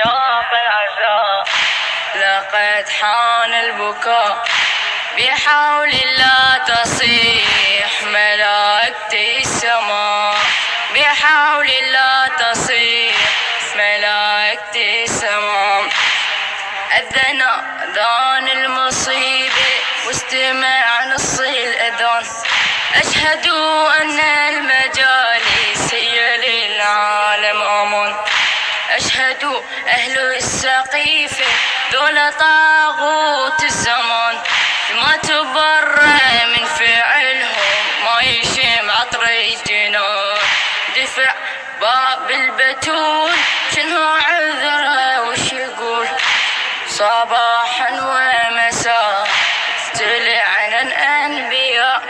شاف العذاب. لقد حان البكاء بحول الله تصيح ملائكة السماء، بحول الله تصيح ملائكة السماء. أذن أذان المصيبة واستمع نص الأذان، أشهد أن المجالس هي للعالم أمان. أشهد أهل السقيفة ذولا طاغوت الزمان، ما تبرأ من فعلهم ما يشم عطر الجنان. دفع باب البتول شنو عذره وش يقول، صباحا ومساء تلعن الأنبياء.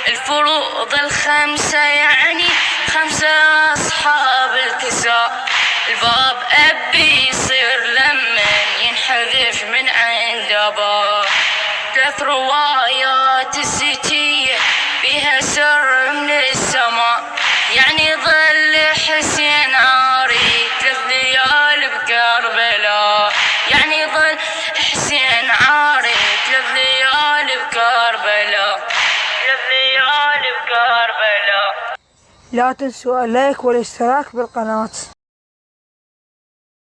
الفروض الخمسة يعني 5 أصحاب الكساء. الباب أبي يصير لمن ينحذف من عند باب. 3 روايات الزيتية بها سر من السماء، يعني ظل حسين عاري 3 ليال بكربلاء، يعني ظل حسين عاري 3 ليال بكربلاء، 3 ليال بكربلاء. لا تنسوا اللايك والاشتراك بالقناة.